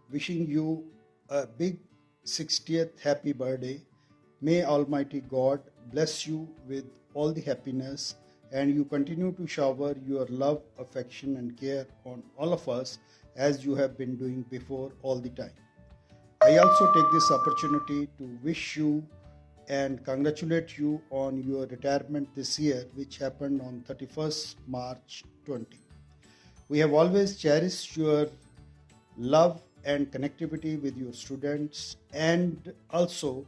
wishing you a big 60th happy birthday. May Almighty God bless you with all the happiness and you continue to shower your love, affection, and care on all of us as you have been doing before all the time. I also take this opportunity to wish you and congratulate you on your retirement this year, which happened on 31st March 20. We have always cherished your love and connectivity with your students, and also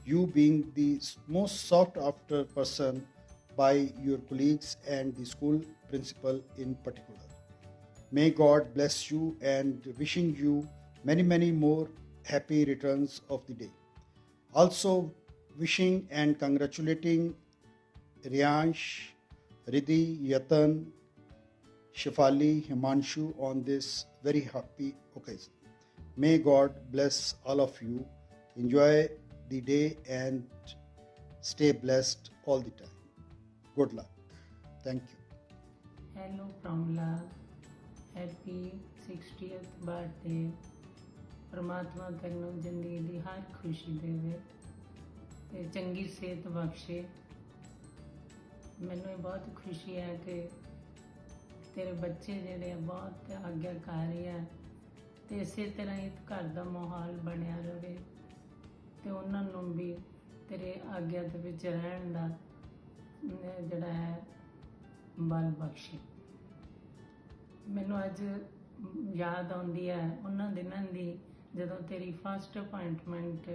you being the most sought after person by your colleagues and the school principal in particular. May God bless you and wishing you many more happy returns of the day. Also wishing and congratulating Riyansh, Riddhi, Yatan, Shifali, Himanshu on this very happy occasion. May God bless all of you. Enjoy the day and stay blessed all the time. Good luck. Thank you. Hello Pramla, happy 60th birthday. ਪਰਮਾਤਮਾ ਤੈਨੂੰ ਜ਼ਿੰਦਗੀ ਦੀ ਹਰ ਖੁਸ਼ੀ ਦੇਵੇ ਤੇ ਚੰਗੀ ਸਿਹਤ ਬਖਸ਼ੇ। ਮੈਨੂੰ ਇਹ ਬਹੁਤ ਖੁਸ਼ੀ ਹੈ ਕਿ ਤੇਰੇ ਬੱਚੇ ਜਿਹੜੇ ਆ ਬਹੁਤ ਆਗਿਆਕਾਰੀ ਆ ਤੇ ਇਸੇ ਤਰ੍ਹਾਂ ਹੀ ਘਰ ਦਾ ਮਾਹੌਲ ਬਣਿਆ ਰਹੇ ਤੇ ਉਹਨਾਂ ਨੂੰ ਵੀ ਤੇਰੇ ਆਗਿਆ ਦੇ ਵਿੱਚ ਰਹਿਣ ਦਾ ਜਿਹੜਾ ਹੈ ਬਲ ਬਖਸ਼ੇ। ਮੈਨੂੰ ਅੱਜ ਯਾਦ ਆਉਂਦੀ ਹੈ ਉਹਨਾਂ ਦਿਨਾਂ ਦੀ ਜਦੋਂ ਤੇਰੀ ਫਸਟ ਅਪਾਇੰਟਮੈਂਟ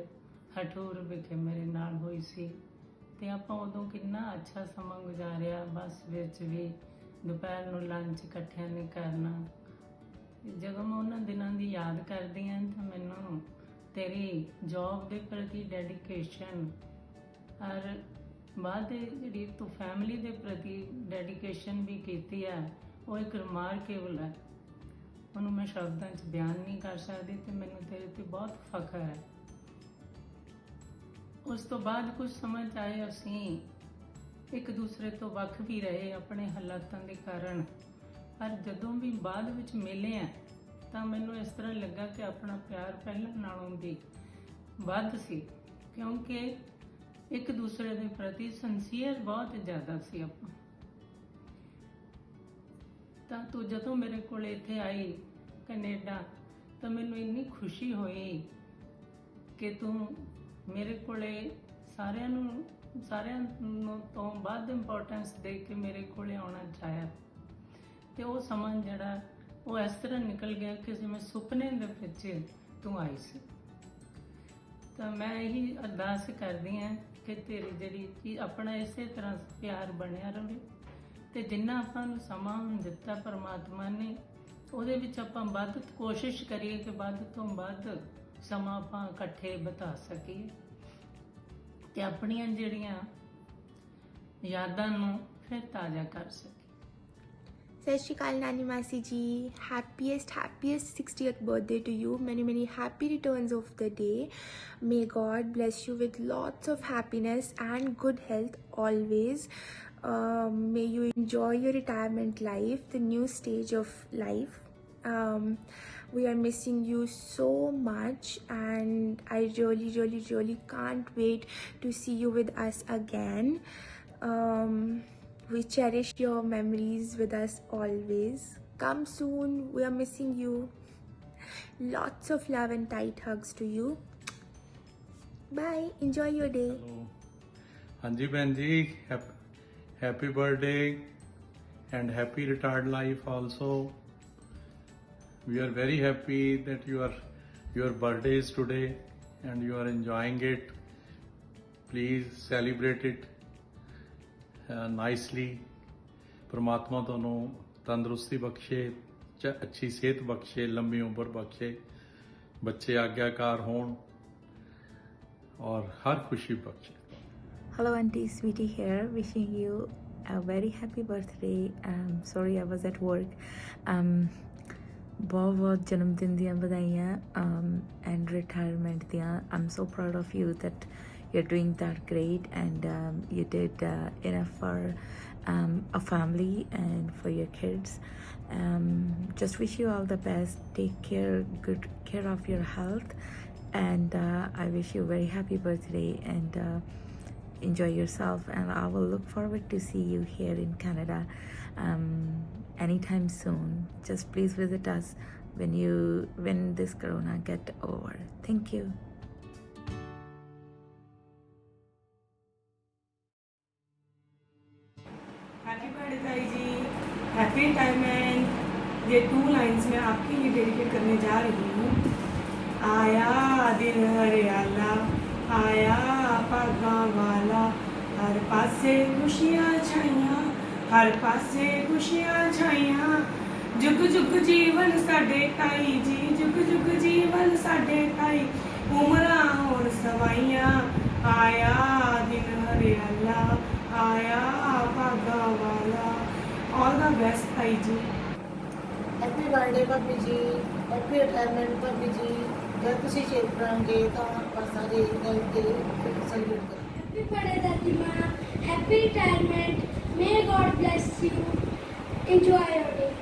ਹਠੂਰ ਵਿਖੇ ਮੇਰੇ ਨਾਲ ਹੋਈ ਸੀ ਤੇ ਆਪਾਂ ਉਦੋਂ ਕਿੰਨਾ ਅੱਛਾ ਸਮਾਂ ਗੁਜ਼ਾਰਿਆ। ਬੱਸ ਵਿੱਚ ਵੀ ਦੁਪਹਿਰ ਨੂੰ ਲੰਚ ਇਕੱਠਿਆਂ ਨੇ ਕਰਨਾ। ਜਦੋਂ ਮੈਂ ਉਹਨਾਂ ਦਿਨਾਂ ਦੀ ਯਾਦ ਕਰਦੀ ਹਾਂ ਤਾਂ ਮੈਨੂੰ ਤੇਰੀ ਜੌਬ ਦੇ ਪ੍ਰਤੀ ਡੈਡੀਕੇਸ਼ਨ ਔਰ ਬਾਅਦ ਜਿਹੜੀ ਤੂੰ ਫੈਮਿਲੀ ਦੇ ਪ੍ਰਤੀ ਡੈਡੀਕੇਸ਼ਨ ਵੀ ਕੀਤੀ ਹੈ ਉਹ ਇੱਕ ਰਿਮਾਰਕੇਬਲ ਹੈ। ਉਹਨੂੰ ਮੈਂ ਸ਼ਬਦਾਂ 'ਚ ਬਿਆਨ ਨਹੀਂ ਕਰ ਸਕਦੀ ਤੇ ਮੈਨੂੰ ਤੇਰੇ 'ਤੇ ਬਹੁਤ ਫਖਰ ਹੈ। ਉਸ ਤੋਂ ਬਾਅਦ ਕੁਝ ਸਮਝ ਆਏ ਅਸੀਂ ਇੱਕ ਦੂਸਰੇ ਤੋਂ ਵੱਖ ਵੀ ਰਹੇ ਆਪਣੇ ਹਾਲਾਤਾਂ ਦੇ ਕਾਰਨ, ਪਰ ਜਦੋਂ ਵੀ ਬਾਅਦ ਵਿੱਚ ਮਿਲੇ ਆ ਤਾਂ ਮੈਨੂੰ ਇਸ ਤਰ੍ਹਾਂ ਲੱਗਾ ਕਿ ਆਪਣਾ ਪਿਆਰ ਪਹਿਲਾਂ ਨਾਲੋਂ ਵੀ ਵੱਧ ਸੀ, ਕਿਉਂਕਿ ਇੱਕ ਦੂਸਰੇ ਦੇ ਪ੍ਰਤੀ ਸਿੰਸੀਅਰ ਬਹੁਤ ਜ਼ਿਆਦਾ ਸੀ ਆਪਾਂ। ਤਾਂ ਤੂੰ ਜਦੋਂ ਮੇਰੇ ਕੋਲ ਇੱਥੇ ਆਈ ਕੈਨੇਡਾ ਤਾਂ ਮੈਨੂੰ ਇੰਨੀ ਖੁਸ਼ੀ ਹੋਈ ਕਿ ਤੂੰ ਮੇਰੇ ਕੋਲੇ ਸਾਰਿਆਂ ਨੂੰ ਤੋਂ ਵੱਧ ਇੰਪੋਰਟੈਂਸ ਦੇ ਕੇ ਮੇਰੇ ਕੋਲੇ ਆਉਣਾ ਚਾਹਿਆ ਤੇ ਉਹ ਸਮਾਂ ਜਿਹੜਾ ਉਹ ਇਸ ਤਰ੍ਹਾਂ ਨਿਕਲ ਗਿਆ ਕਿ ਜਿਵੇਂ ਸੁਪਨੇ ਦੇ ਵਿੱਚ ਤੂੰ ਆਈ ਸੀ। ਤਾਂ ਮੈਂ ਇਹੀ ਅਰਦਾਸ ਕਰਦੀ ਹਾਂ ਕਿ ਤੇਰੀ ਜਿਹੜੀ ਆਪਣਾ ਇਸੇ ਤਰ੍ਹਾਂ ਪਿਆਰ ਬਣਿਆ ਰਹੇ ਤੇ ਜਿੰਨਾ ਆਪਾਂ ਨੂੰ ਸਮਾਂ ਦਿੱਤਾ ਪਰਮਾਤਮਾ ਨੇ ਉਹਦੇ ਵਿੱਚ ਆਪਾਂ ਵੱਧ ਕੋਸ਼ਿਸ਼ ਕਰੀਏ ਕਿ ਵੱਧ ਤੋਂ ਵੱਧ ਸਮਾਂ ਆਪਾਂ ਇਕੱਠੇ ਬਿਤਾ ਸਕੀਏ ਤੇ ਆਪਣੀਆਂ ਜਿਹੜੀਆਂ ਯਾਦਾਂ ਨੂੰ ਫਿਰ ਤਾਜ਼ਾ ਕਰ ਸਕੀਏ। Sat Shri Akal Nani Masi ji, happiest 60th birthday to you. Many happy returns of the day. May God bless you with lots of happiness and good health always. May you enjoy your retirement life, the new stage of life. We are missing you so much and I really can't wait to see you with us again. We cherish your memories with us always. Come soon, we are missing you. Lots of love and tight hugs to you. Bye, enjoy your day. Hello. Hanji Benji, happy birthday and happy retired life also. We are very happy that your birthday is today and you are enjoying it. Please celebrate it nicely. परमात्मा ਤੁਹਾਨੂੰ ਤੰਦਰੁਸਤੀ ਬਖਸ਼ੇ, ਅੱਛੀ ਸਿਹਤ ਬਖਸ਼ੇ, ਲੰਮੀ ਉਮਰ ਬਖਸ਼ੇ, ਬੱਚੇ ਆਗਿਆਕਾਰ ਹੋਣ ਔਰ ਹਰ ਖੁਸ਼ੀ ਬਖਸ਼ੇ। Hello Auntie Sweetie here, wishing you a very happy birthday. Sorry I was at work. बहुत जन्मदिन दियां बधाइयां and retirement दियां. I'm so proud of you that you're doing that great and you did enough for a family and for your kids. Just wish you all the best. Take good care of your health, and I wish you a very happy birthday, and enjoy yourself. And I will look forward to see you here in Canada anytime soon. Just please visit us when this corona get over. Thank you. Happy birthday ताई जी, happy retirement. ये 2 lines मैं आपके लिए dedicate करने जा रही हूँ। आया दिन हरियाला, आया भागा वाला, हर पासे खुशियाँ छाइयाँ, हर पासे खुशियाँ छाइयाँ। जुग जुग जीवन साडे ताई जी, जुग जुग जीवन साडे ताई, उमरां होण सवाइयाँ। आया दिन हरियाला, आया भागा वाला। ऑल द बेस्ट ताई जी। हैप्पी बर्थडे भाभी जी, हैप्पी रिटायरमेंट भाभी जी। जब तुम चेक करांगे तो आप सारे लाइफ के सेलिब्रेट करें। Happy birthday, Dadi Ma. Happy retirement. May God bless you. Enjoy your day.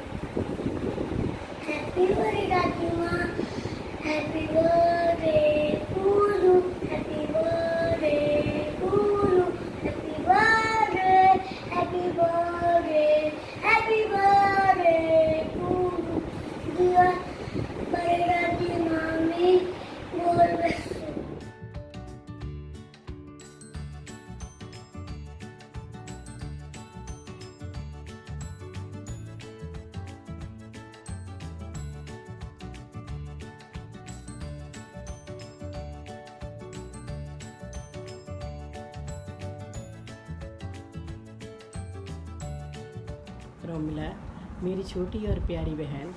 Happy birthday, Dadi Ma. Happy birthday to you. Happy birthday to you. Happy birthday. Happy birthday. Happy birthday to you. Dear birthday, Dadi Mommy. God bless you. Romila, मेरी छोटी और प्यारी बहन,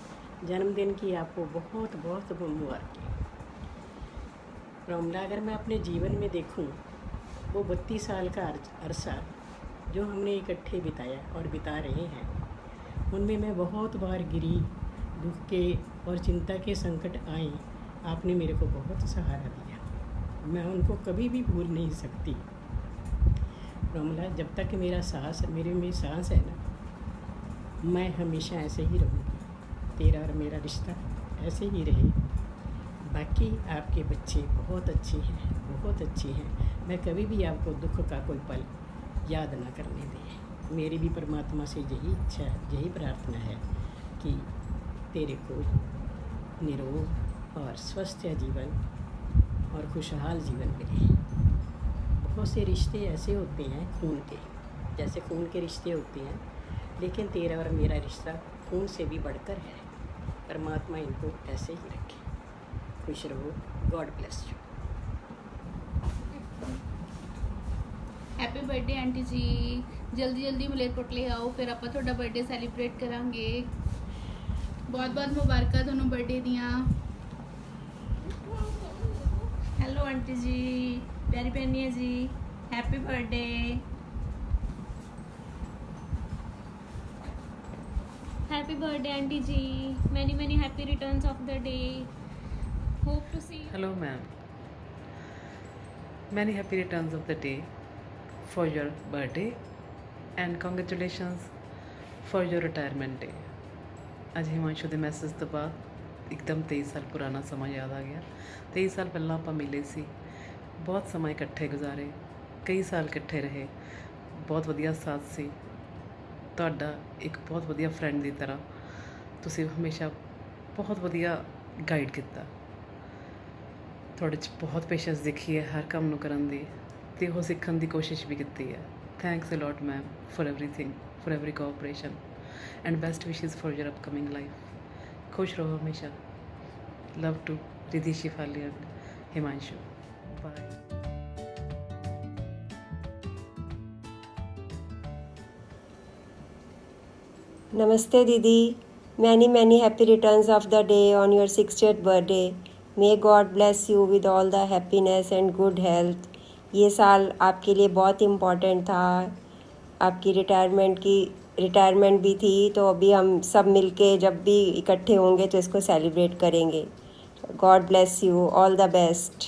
जन्मदिन की आपको बहुत बहुत मुबारक। रोमिला, अगर मैं अपने जीवन में देखूं, वो 32 साल का अरसा जो हमने इकट्ठे बिताया और बिता रहे हैं, उनमें मैं बहुत बार गिरी, दुख के और चिंता के संकट आए, आपने मेरे को बहुत सहारा दिया। मैं उनको कभी भी भूल नहीं सकती। रोमिला, जब तक मेरे में सांस है ना, मैं हमेशा ऐसे ही रहूँगी। तेरा और मेरा रिश्ता ऐसे ही रहे। बाकी आपके बच्चे बहुत अच्छे हैं, बहुत अच्छे हैं। मैं कभी भी आपको दुख का कोई पल याद ना करने दें। मेरी भी परमात्मा से यही इच्छा है, यही प्रार्थना है कि तेरे को निरोग और स्वस्थ जीवन और खुशहाल जीवन मिले। बहुत से रिश्ते ऐसे होते हैं खून के, जैसे खून के रिश्ते होते हैं, लेकिन तेरा और मेरा रिश्ता खून से भी बढ़कर है। परमात्मा इनको ऐसे ही रखे। खुश रहो। God bless you. Happy birthday auntie ji. जल्दी जल्दी मलेरकोटले आओ, फिर आप थोड़ा बर्थडे सैलीब्रेट करांगे। बहुत बहुत मुबारक दोनों बर्थडे दियाँ। हेलो आंटी जी, प्यारी बहनिया ji, happy birthday. Happy birthday, Auntie Ji. Many, many happy returns of the day. Hope to see you. Hello, ma'am. Many happy returns of the day for your birthday and congratulations for your retirement day. ਅੱਜ ਹਿਮਾਂਸ਼ੂ ਦੇ message ਤੋਂ ਬਾਅਦ ਇੱਕਦਮ 23 ਸਾਲ ਪੁਰਾਣਾ ਸਮਾਂ ਯਾਦ ਆ ਗਿਆ। 23 ਸਾਲ ਪਹਿਲਾਂ ਆਪਾਂ ਮਿਲੇ ਸੀ, ਬਹੁਤ ਸਮਾਂ ਇਕੱਠੇ ਗੁਜ਼ਾਰੇ, ਕਈ ਸਾਲ ਇਕੱਠੇ ਰਹੇ, ਬਹੁਤ ਵਧੀਆ ਸਾਥ ਸੀ। ਤੁਹਾਡਾ ਇੱਕ ਬਹੁਤ ਵਧੀਆ ਫਰੈਂਡ ਦੀ ਤਰ੍ਹਾਂ ਤੁਸੀਂ ਹਮੇਸ਼ਾ ਬਹੁਤ ਵਧੀਆ ਗਾਈਡ ਕੀਤਾ। ਤੁਹਾਡੇ 'ਚ ਬਹੁਤ ਪੇਸ਼ੈਂਸ ਦਿਖੀ ਹੈ ਹਰ ਕੰਮ ਨੂੰ ਕਰਨ ਦੀ, ਅਤੇ ਉਹ ਸਿੱਖਣ ਦੀ ਕੋਸ਼ਿਸ਼ ਵੀ ਕੀਤੀ ਹੈ। Thanks a lot ma'am for everything, for every cooperation and best wishes for your upcoming life. खुश रहो हमेशा। Love to Riddhi Shifali and Himanshu. Bye. Namaste Didi, many happy returns of the day on your 60th birthday. May God bless you with all the happiness and good health. ये साल आपके लिए बहुत important था। आपकी रिटायरमेंट भी थी, तो अभी हम सब मिलके जब भी इकट्ठे होंगे तो इसको सेलिब्रेट करेंगे। God bless you, all the best.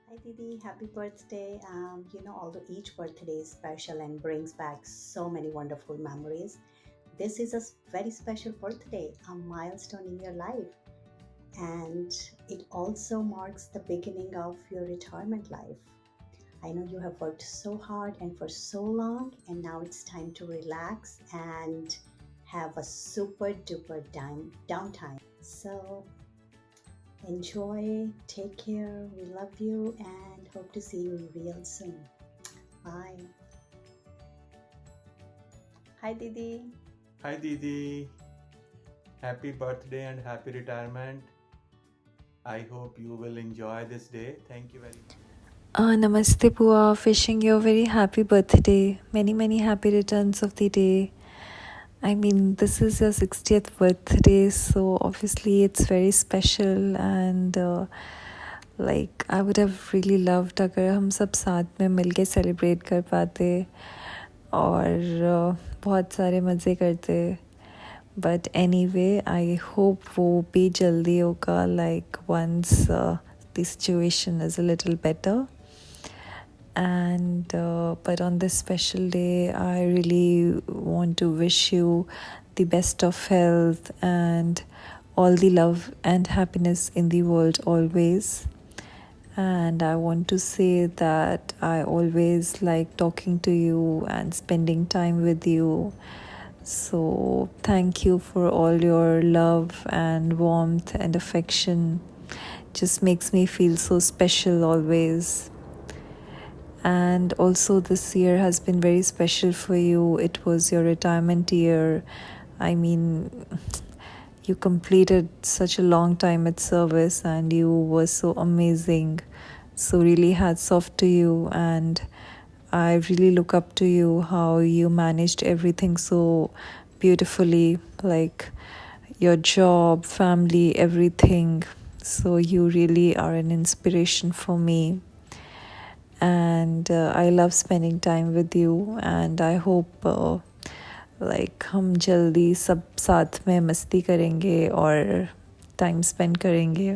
Hi Didi, happy birthday. Although each birthday is special and brings back so many wonderful memories, this is a very special birthday, a milestone in your life. And it also marks the beginning of your retirement life. I know you have worked so hard and for so long, and now it's time to relax and have a super duper downtime. So enjoy, take care, we love you, and hope to see you real soon. Bye. Hi Didi. Hi Didi. Happy birthday and happy retirement. I hope you will enjoy this day. Thank you very much. Namaste Bua, wishing you a very happy birthday. Many happy returns of the day. I mean, this is your 60th birthday, so obviously it's very special, and I would have really loved अगर हम सब साथ में मिलके celebrate कर पाते और बहुत सारे मज़े करते. But anyway, I hope वो भी जल्दी होगा, once the situation is a little better. And but on this special day, I really want to wish you the best of health and all the love and happiness in the world always. And I want to say that I always like talking to you and spending time with you. So thank you for all your love and warmth and affection. Just makes me feel so special always. And also this year has been very special for you. It was your retirement year. I mean, you completed such a long time at service and you were so amazing. So really hats off to you, and I really look up to you, how you managed everything so beautifully, like your job, family, everything. So you really are an inspiration for me. And I love spending time with you, and I hope हम जल्दी सब साथ में मस्ती करेंगे और time spend करेंगे.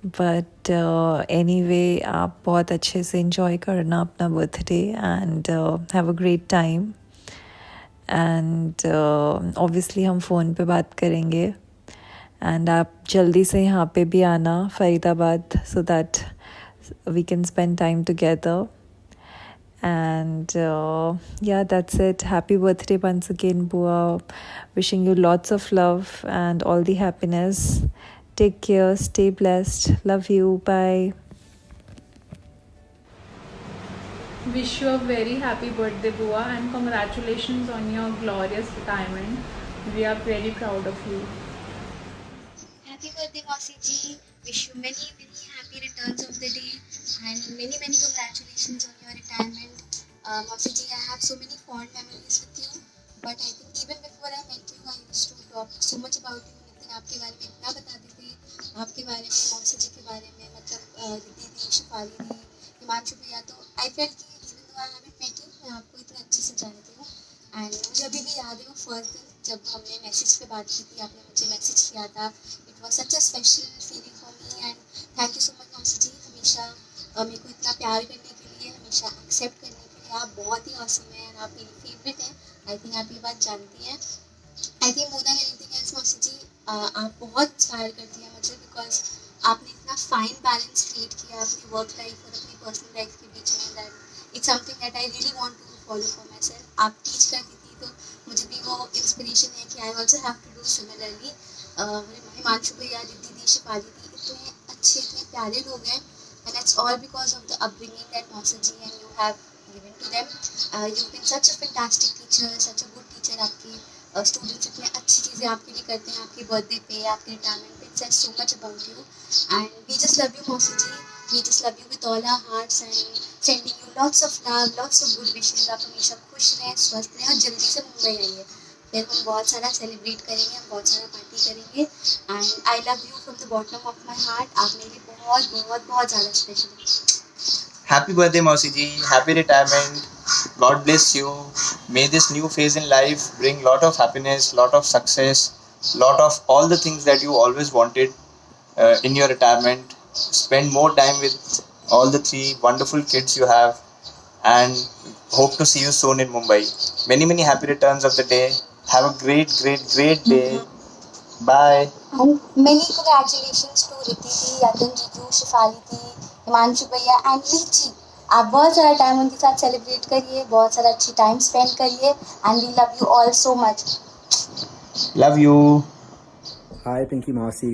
But anyway, आप बहुत अच्छे से एंजॉय करना अपना birthday and have a great time. And obviously हम फ़ोन पे बात करेंगे, एंड आप जल्दी से यहाँ पे भी आना Faridabad, so that we can spend time together. And yeah, that's it. Happy birthday once again, Bua. Wishing you lots of love and all the happiness. Take care, stay blessed. Love you. Bye. Wish you a very happy birthday, Bua, and congratulations on your glorious retirement. We are very proud of you. Happy birthday, Mausi ji. Wish you many happy returns of the day and many congratulations on your retirement. Mausi ji, I have so many fond memories with you, but I think even before I met you, I used to talk so much about you. Nitin आपके बारे में इतना बताते थे, आपके बारे में, मौसी जी के बारे में, मतलब दीदी थी, शिफाली थी, हिमांशु भैया. तो I felt कि even though I haven't met you, मैं आपको इतना अच्छे से जानती हूँ. एंड मुझे अभी भी याद है वो फर्स्ट दिन जब हमने मैसेज पे बात की थी, आपने मुझे मैसेज किया था. It was such a special feeling for me, and thank you so much मौसी जी, हमेशा मेरे को इतना प्यार करने के लिए, हमेशा एक्सेप्ट करने के लिए. आप बहुत ही ऑसम हैं और आप मेरी फेवरेट हैं. आई थिंक आप ये बात जानती हैं. I think more than anything else मौसी जी, आप बहुत इंस्पायर करती हैं मुझे, बिकॉज आपने इतना फाइन बैलेंस क्रिएट किया अपनी वर्क लाइफ और अपनी पर्सनल लाइफ के बीच में, that it's something that I really want to follow for myself. आप टीच करती थी तो मुझे भी वो इंस्पिरेशन है कि I also have to do similarly. Himanshu भैया, दीदी, शिफाली दी, इतने अच्छे, इतने प्यारे लोग हैं, and it's all because of the upbringing that Mausi ji and you have given to them. You've been such a fantastic teacher, such a good teacher. आपके students इतने अच्छी चीज़ें आपके लिए करते हैं, आपके बर्थडे पे, आपके रिटायरमेंट पे. It says so much about you, and we just love you, Mausi ji. We just love you with all our hearts and sending you lots of love, lots of good wishes. आप हमेशा खुश रहें, स्वस्थ रहें और जल्दी से मुंबई आइए. फिर हम बहुत सारा सेलिब्रेट करेंगे, हम बहुत सारा पार्टी करेंगे. And I love you from the bottom of my heart. आप मेरे लिए बहुत बहुत बहुत ज़्यादा स्पेशल हैं. Happy birthday, Mausi ji. Happy retirement. God bless you. May this new phase in life bring lot of happiness, lot of success, lot of all the things that you always wanted in your retirement. Spend more time with all the 3 wonderful kids you have, and hope to see you soon in Mumbai. Many, many happy returns of the day. Have a great, great, great day. Bye. And many congratulations to Riti Di, Yadan Jitu, Shifali Di, Himanshu भैया and लीची. आप बहुत सारा time उनके साथ celebrate करिए, बहुत सारा अच्छी टाइम स्पेंड करिए, and we love you all so much. Love you. Hi, Pinky Mossy.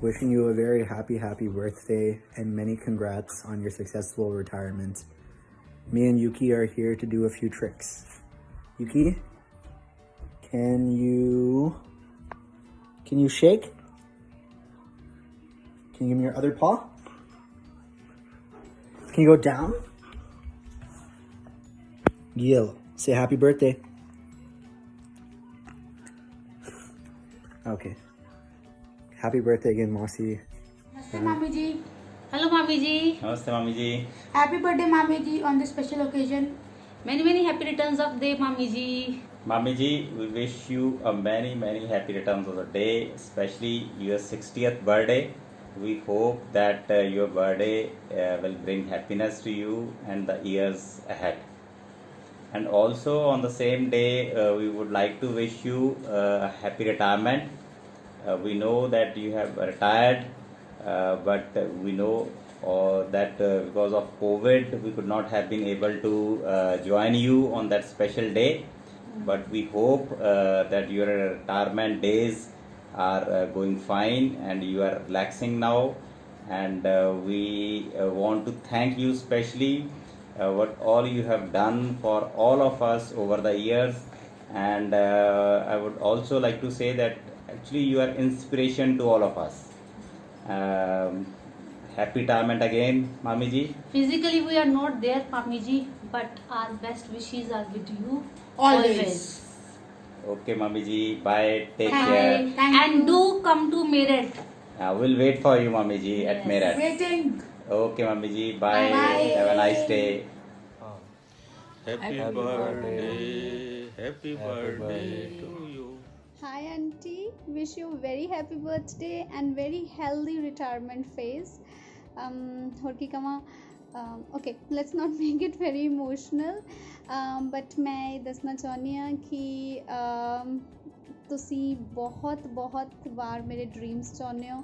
Wishing you a very happy birthday and many congrats on your successful retirement. Me and Yuki are here to do a few tricks. Yuki, can you shake? Can you give me your other paw? Can you go down? Gil, say happy birthday. Okay. Happy birthday again, Mossy. Namaste, Mami ji. Hello, Mami ji. Namaste, Mami ji. Happy birthday, Mami ji, on this special occasion. Many happy returns of the day, Mami ji. Mami ji, we wish you a many happy returns of the day, especially your 60th birthday. We hope that your birthday will bring happiness to you and the years ahead. And also on the same day, we would like to wish you a happy retirement. We know that you have retired, but we know that because of COVID, we could not have been able to join you on that special day. But we hope that your retirement days are going fine and you are relaxing now. And we want to thank you specially what all you have done for all of us over the years. And I would also like to say that actually you are inspiration to all of us. Happy retirement again, Mami ji. Physically we are not there, Mami ji, but our best wishes are with you Always. Okay, Mami ji. Bye. Take care. And do come to Meerut. We'll wait for you, Mami ji, at Meerut. Waiting. Okay, Mami ji. Bye. Bye. Have a nice day. Happy birthday. Happy birthday to you. Hi auntie, wish you very happy birthday and very healthy retirement phase. ਹੋਰ ਕੀ ਕਹਾਂ, okay, let's not make it very emotional, but ਮੈਂ ਇਹ ਦੱਸਣਾ ਚਾਹੁੰਦੀ ਹਾਂ ਕਿ ਤੁਸੀਂ ਬਹੁਤ ਵਾਰ ਮੇਰੇ ਡ੍ਰੀਮਸ ਚਾਹੁੰਦੇ ਹੋ.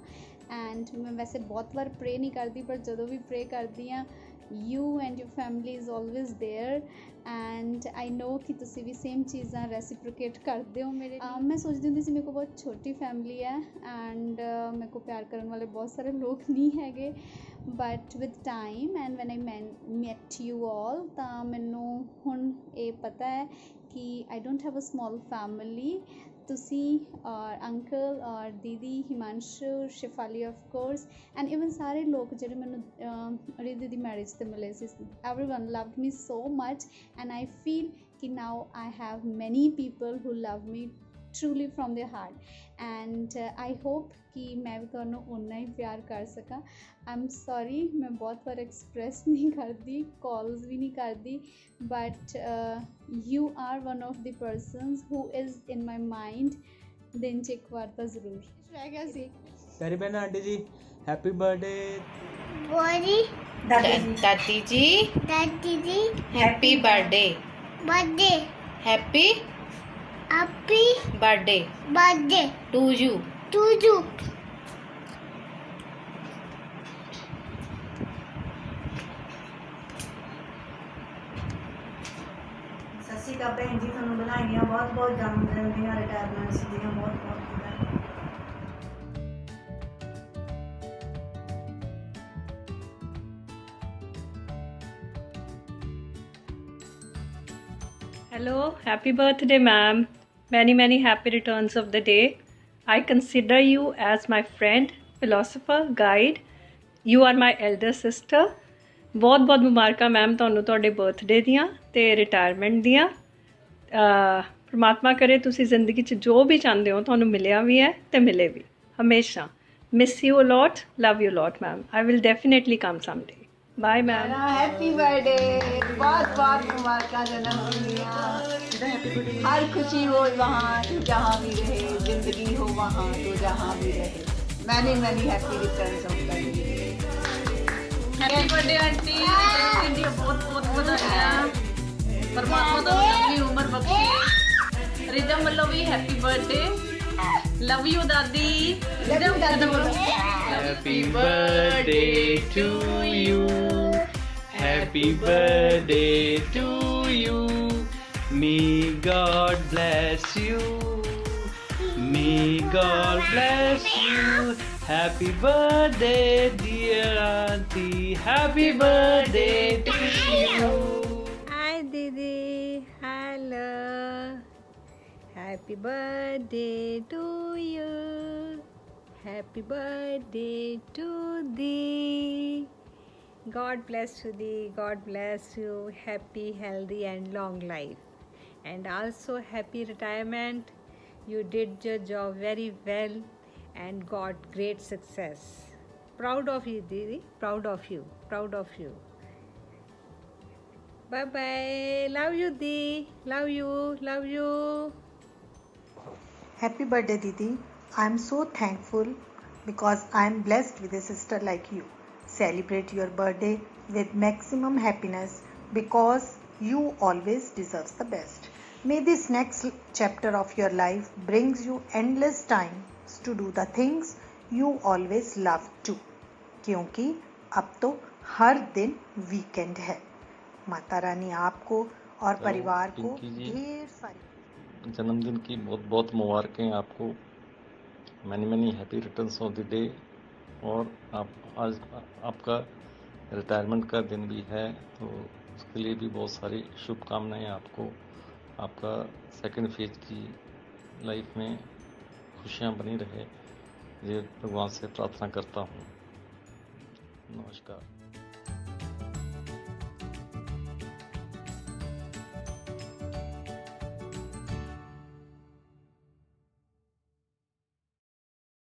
ਐਂਡ ਮੈਂ ਵੈਸੇ ਬਹੁਤ ਵਾਰ ਪ੍ਰੇ ਨਹੀਂ ਕਰਦੀ, ਪਰ ਜਦੋਂ ਵੀ ਪ੍ਰੇ ਕਰਦੀ ਹਾਂ you and your family is always there, and I know ਕਿ ਤੁਸੀਂ ਵੀ ਸੇਮ ਚੀਜ਼ਾਂ ਰੈਸਿਪ੍ਰੋਕੇਟ ਕਰਦੇ ਹੋ ਮੇਰੇ ਲਈ. ਮੈਂ ਸੋਚਦੀ ਹੁੰਦੀ ਸੀ ਮੇਰੇ ਕੋਲ ਬਹੁਤ ਛੋਟੀ ਫੈਮਿਲੀ ਹੈ ਐਂਡ ਮੇਰੇ ਕੋਲ ਪਿਆਰ ਕਰਨ ਵਾਲੇ ਬਹੁਤ ਸਾਰੇ ਲੋਕ ਨਹੀਂ ਹੈਗੇ, but with time and when I met you all ਤਾਂ ਮੈਨੂੰ ਹੁਣ ਇਹ ਪਤਾ ਹੈ ਕਿ I don't have a small family. ਤੁਸੀਂ ਔਰ ਅੰਕਲ ਔਰ ਦੀਦੀ, Himanshu, Shifali of course, and even ਸਾਰੇ ਲੋਕ ਜਿਹੜੇ ਮੈਨੂੰ ਰਿਧੀ ਦੀ ਮੈਰਿਜ 'ਤੇ ਮਿਲੇ ਸੀ, everyone loved me so much, and I feel ਕਿ now I have many people who love me truly from their heart, and I hope ਕਿ ਮੈਂ ਵੀ ਤੁਹਾਨੂੰ ਓਨਾ ਹੀ ਪਿਆਰ ਕਰ ਸਕਾਂ. I'm sorry ਮੈਂ ਬਹੁਤ ਵਾਰ ਐਕਸਪ੍ਰੈਸ ਨਹੀਂ ਕਰਦੀ, ਕਾਲਸ ਵੀ ਨਹੀਂ ਕਰਦੀ, but you are one of the persons who is in my mind. ਦਿਨ 'ਚ ਇੱਕ ਵਾਰ ਤਾਂ ਜ਼ਰੂਰ ਰਹਿ ਗਿਆ ਸੀ. प्यारी बहन आंटी जी, हैप्पी बर्थडे. बोरी दादी ji happy birthday happy birthday to you. Sat Sri ਅਕਾਲ ਭੈਣ ਜੀ, ਤੁਹਾਨੂੰ ਵਧਾਈਆਂ, ਬਹੁਤ ਜਨਮ ਦਿਨ ਦੀਆਂ, ਰਿਟਾਇਰਮੈਂਟਸ ਦੀਆਂ ਬਹੁਤ ਵਧਾਈਆਂ. Hello, happy birthday, ma'am. Many happy returns of the day. I consider you as my friend, philosopher, guide. You are my elder sister. ਬਹੁਤ ਮੁਬਾਰਕਾਂ ਮੈਮ ਤੁਹਾਨੂੰ ਤੁਹਾਡੇ ਬਰਥਡੇ ਦੀਆਂ ਤੇ ਰਿਟਾਇਰਮੈਂਟ ਦੀਆਂ. ਪਰਮਾਤਮਾ ਕਰੇ ਤੁਸੀਂ ਜ਼ਿੰਦਗੀ 'ਚ ਜੋ ਵੀ ਚਾਹੁੰਦੇ ਹੋ ਤੁਹਾਨੂੰ ਮਿਲਿਆ ਵੀ ਹੈ ਤੇ ਮਿਲੇ ਵੀ ਹਮੇਸ਼ਾ. Miss you a lot, love you lot ma'am. I will definitely come someday. Bye ma'am. Happy birthday, बहुत मुबारक जन्मदिन ਦੀਆਂ. हर खुशी हो वहाँ तो जहाँ भी रहे, जिंदगी हो वहाँ तो जहाँ भी रहे. Many happy returns of the day. Happy birthday aunty जन्मदिन दी बहुत बहुत ਵਧਾਈਆਂ परमात्मा तो लंबी उम्र बख्शे रिदम वालों भी हैप्पी बर्थडे लव यू दादी rhythm Happy birthday to you. Happy birthday to you. May God bless you. May God bless you. Happy birthday, dear auntie. Happy birthday to you. Hi, Didi. Hello. Happy birthday to you. Happy birthday to thee. God bless you, thee. God bless you. Happy, healthy, and long life. And also happy retirement. You did your job very well and got great success. Proud of you, Didi. Proud of you. Proud of you. Bye bye. Love you, Dee. Love you. Love you. Happy birthday, Didi. I am so thankful because I am blessed with a sister like you. Celebrate your birthday with maximum happiness because you always deserve the best. May this next chapter of your life brings you endless times to do the things you always loved to. क्योंकि अब तो हर दिन weekend है। माता रानी आपको और परिवार को ढेर सारी जन्मदिन की बहुत बहुत मुबारकें आपको। Many many happy returns of the day. और आप आज आपका रिटायरमेंट का दिन भी है, तो उसके लिए भी बहुत सारी शुभकामनाएं आपको। आपका सेकंड फेज की लाइफ में खुशियां बनी रहे, ये भगवान से प्रार्थना करता हूँ। नमस्कार।